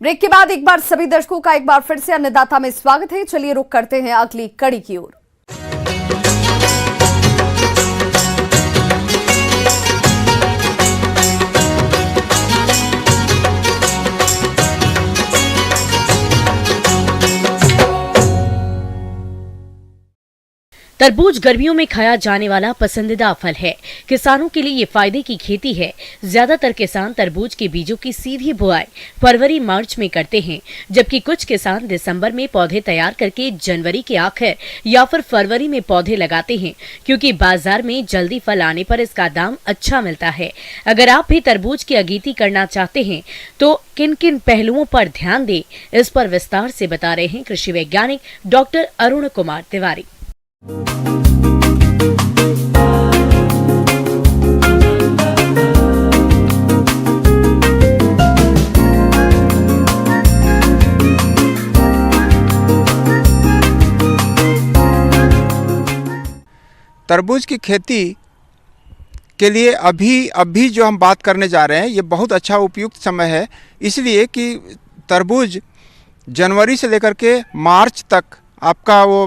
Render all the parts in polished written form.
Break के बाद एक बार सभी दर्शकों का एक बार फिर से अन्नदाता में स्वागत है। चलिए रुक करते हैं अगली कड़ी की ओर। तरबूज गर्मियों में खाया जाने वाला पसंदीदा फल है। किसानों के लिए ये फायदे की खेती है। ज्यादातर किसान तरबूज के बीजों की सीधी बुआई फरवरी मार्च में करते हैं, जबकि कुछ किसान दिसंबर में पौधे तैयार करके जनवरी के आखिर या फिर फरवरी में पौधे लगाते हैं, क्योंकि बाजार में जल्दी फल आने पर इसका दाम अच्छा मिलता है। अगर आप भी तरबूज की अगेती करना चाहते हैं तो किन किन पहलुओं पर ध्यान दें, इस पर विस्तार से बता रहे हैं कृषि वैज्ञानिक डॉक्टर अरुण कुमार तिवारी। तरबूज की खेती के लिए अभी जो हम बात करने जा रहे हैं ये बहुत अच्छा उपयुक्त समय है, इसलिए कि तरबूज जनवरी से लेकर के मार्च तक आपका वो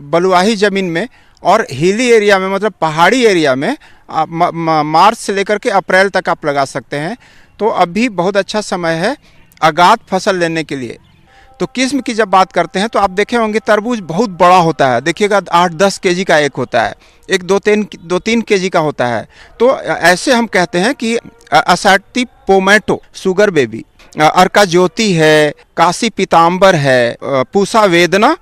बलुआही ज़मीन में और हिली एरिया में, मतलब पहाड़ी एरिया में मार्च से लेकर के अप्रैल तक आप लगा सकते हैं। तो अभी बहुत अच्छा समय है आगात फसल लेने के लिए। तो किस्म की जब बात करते हैं तो आप देखे होंगे तरबूज बहुत बड़ा होता है, देखिएगा 8-10 केजी का एक होता है, एक 2-3 केजी का होता है। तो ऐसे हम कहते हैं कि असाती पोमैटो, शुगर बेबी, अर्का ज्योति है, काशी पीताम्बर है, पूसा वेदना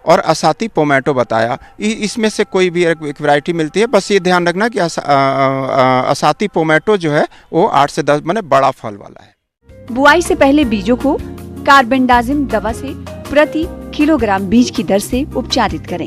और असाती पोमैटो बताया। इसमें से कोई भी एक वैरायटी मिलती है। बस ये ध्यान रखना कि असाती पोमैटो जो है वो 8 से 10 माने बड़ा फल वाला है। बुआई से पहले बीजों को कार्बेंडाजिम दवा से प्रति किलोग्राम बीज की दर से उपचारित करें।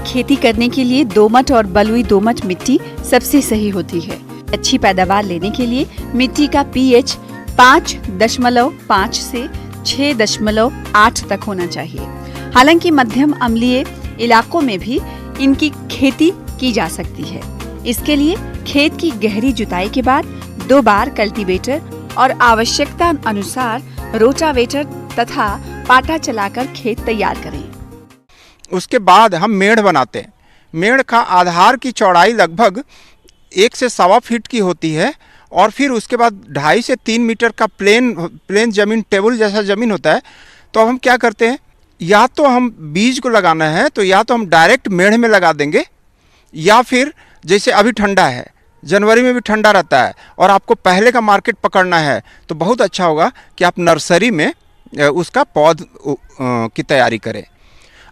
खेती करने के लिए दोमट और बलुई दोमट मिट्टी सबसे सही होती है। अच्छी पैदावार लेने के लिए मिट्टी का पीएच 5.5 से 6.8 तक होना चाहिए। हालांकि मध्यम अम्लीय इलाकों में भी इनकी खेती की जा सकती है। इसके लिए खेत की गहरी जुताई के बाद 2 बार कल्टीवेटर और आवश्यकता अनुसार रोटावेटर तथा पाटा चलाकर खेत तैयार करें। उसके बाद हम मेड़ बनाते हैं। मेड़ का आधार की चौड़ाई लगभग 1 से 1.25 फीट की होती है और फिर उसके बाद 2.5 से 3 मीटर का प्लेन जमीन, टेबल जैसा जमीन होता है। तो अब हम क्या करते हैं, या तो हम बीज को लगाना है तो या तो हम डायरेक्ट मेड़ में लगा देंगे, या फिर जैसे अभी ठंडा है, जनवरी में भी ठंडा रहता है और आपको पहले का मार्केट पकड़ना है, तो बहुत अच्छा होगा कि आप नर्सरी में उसका पौध की तैयारी करें।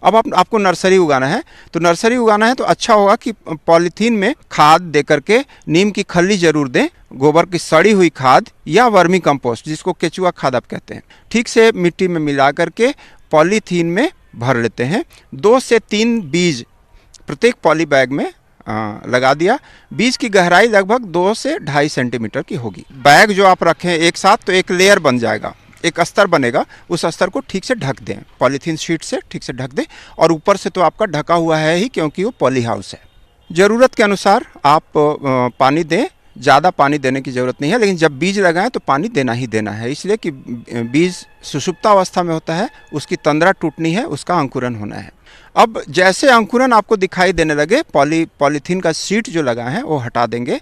अब आपको नर्सरी उगाना है तो अच्छा होगा कि पॉलीथीन में खाद दे करके नीम की खल्ली जरूर दें, गोबर की सड़ी हुई खाद या वर्मी कंपोस्ट, जिसको केचुआ खाद आप कहते हैं, ठीक से मिट्टी में मिला करके पॉलीथीन में भर लेते हैं। 2 से 3 बीज प्रत्येक पॉली बैग में लगा दिया। बीज की गहराई लगभग 2 से 2.5 सेंटीमीटर की होगी। बैग जो आप रखें एक साथ तो एक लेयर बन जाएगा, एक अस्तर बनेगा। उस अस्तर को ठीक से ढक दें, पॉलीथीन शीट से ठीक से ढक दें। और ऊपर से तो आपका ढका हुआ है ही, क्योंकि वो पॉली हाउस है। ज़रूरत के अनुसार आप पानी दें, ज़्यादा पानी देने की ज़रूरत नहीं है, लेकिन जब बीज लगाएं तो पानी देना ही देना है, इसलिए कि बीज सुषुप्तावस्था में होता है, उसकी तंद्रा टूटनी है, उसका अंकुरन होना है। अब जैसे अंकुरन आपको दिखाई देने लगे, पॉलीथीन का शीट जो लगा है वो हटा देंगे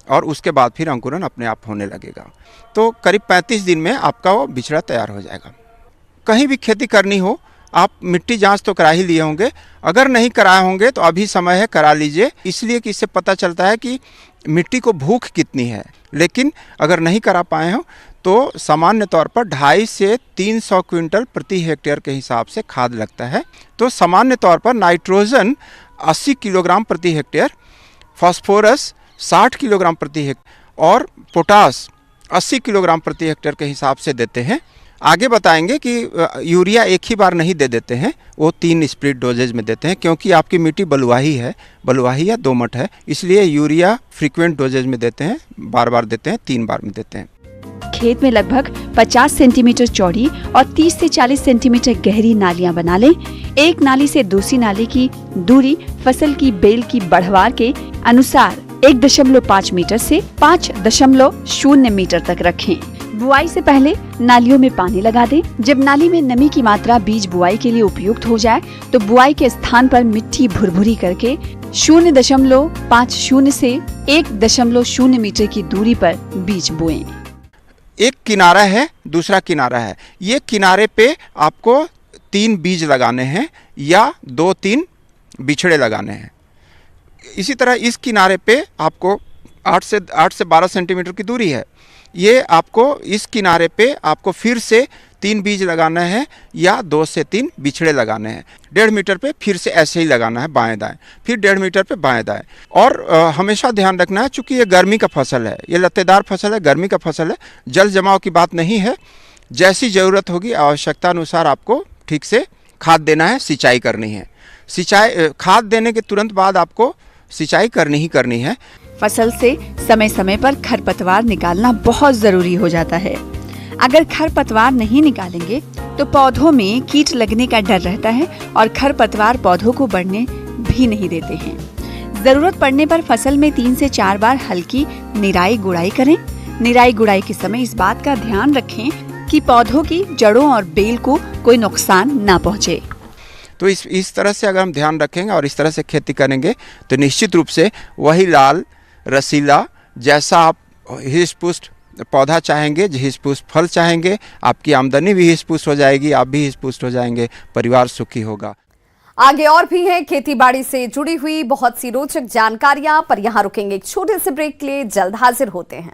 और उसके बाद फिर अंकुरन अपने आप होने लगेगा। तो करीब 35 दिन में आपका वो बिछड़ा तैयार हो जाएगा। कहीं भी खेती करनी हो, आप मिट्टी जांच तो करा ही लिए होंगे, अगर नहीं कराए होंगे तो अभी समय है, करा लीजिए, इसलिए कि इससे पता चलता है कि मिट्टी को भूख कितनी है। लेकिन अगर नहीं करा पाए हो तो सामान्य तौर पर 250 से 300 क्विंटल प्रति हेक्टेयर के हिसाब से खाद लगता है। तो सामान्य तौर पर नाइट्रोजन 80 किलोग्राम प्रति हेक्टेयर, फास्फोरस 60 किलोग्राम प्रति हेक्टेयर और पोटास 80 किलोग्राम प्रति हेक्टेयर के हिसाब से देते हैं। आगे बताएंगे कि यूरिया एक ही बार नहीं दे देते हैं, वो 3 स्प्लिट डोजेज में देते हैं, क्योंकि आपकी मिट्टी बलुआही या दोमट है, इसलिए यूरिया फ्रीक्वेंट डोजेज में देते हैं, बार देते हैं, 3 बार में देते हैं। खेत में लगभग 50 सेंटीमीटर चौड़ी और 30 से 40 सेंटीमीटर गहरी नालियां बना लें। एक नाली से दूसरी नाली की दूरी फसल की बेल की बढ़वार के अनुसार 1.5 मीटर से 5.0 मीटर तक रखें। बुआई से पहले नालियों में पानी लगा दें। जब नाली में नमी की मात्रा बीज बुआई के लिए उपयुक्त हो जाए तो बुआई के स्थान पर मिट्टी भुरभुरी करके 0.50 से 1.0 मीटर की दूरी पर बीज बोएं। एक किनारा है, दूसरा किनारा है। ये किनारे पे आपको 3 बीज लगाने हैं या 2-3 बिछड़े लगाने हैं। इसी तरह इस किनारे पे आपको 8 से 12 सेंटीमीटर की दूरी है। ये आपको इस किनारे पे आपको फिर से 3 बीज लगाना है या 2 से 3 बिछड़े लगाने हैं। 1.5 मीटर पे फिर से ऐसे ही लगाना है बाएं दाएं, फिर 1.5 मीटर पे बाएं दाएं। और हमेशा ध्यान रखना है, चूँकि ये गर्मी का फसल है, ये लत्तेदार फसल है, गर्मी का फसल है, जल जमाव की बात नहीं है। जैसी ज़रूरत होगी आवश्यकता अनुसार आपको ठीक से खाद देना है, सिंचाई करनी है। खाद देने के तुरंत बाद आपको सिंचाई करनी ही करनी है। फसल से समय समय पर खरपतवार निकालना बहुत जरूरी हो जाता है। अगर खरपतवार नहीं निकालेंगे तो पौधों में कीट लगने का डर रहता है और खरपतवार पौधों को बढ़ने भी नहीं देते हैं। जरूरत पड़ने पर फसल में 3 से 4 बार हल्की निराई गुड़ाई करें। निराई गुड़ाई के समय इस बात का ध्यान रखें कि पौधों की जड़ों और बेल को कोई नुकसान ना पहुँचे। तो इस तरह से अगर हम ध्यान रखेंगे और इस तरह से खेती करेंगे तो निश्चित रूप से वही लाल रसीला जैसा आप हिष्ट-पुष्ट पौधा चाहेंगे, हिष्ट-पुष्ट फल चाहेंगे, आपकी आमदनी भी हिष्ट-पुष्ट हो जाएगी, आप भी हिष्ट-पुष्ट हो जाएंगे, परिवार सुखी होगा। आगे और भी हैं खेतीबाड़ी से जुड़ी हुई बहुत सी रोचक जानकारियां, पर यहां रुकेंगे एक छोटे से ब्रेक के लिए, जल्द हाजिर होते हैं।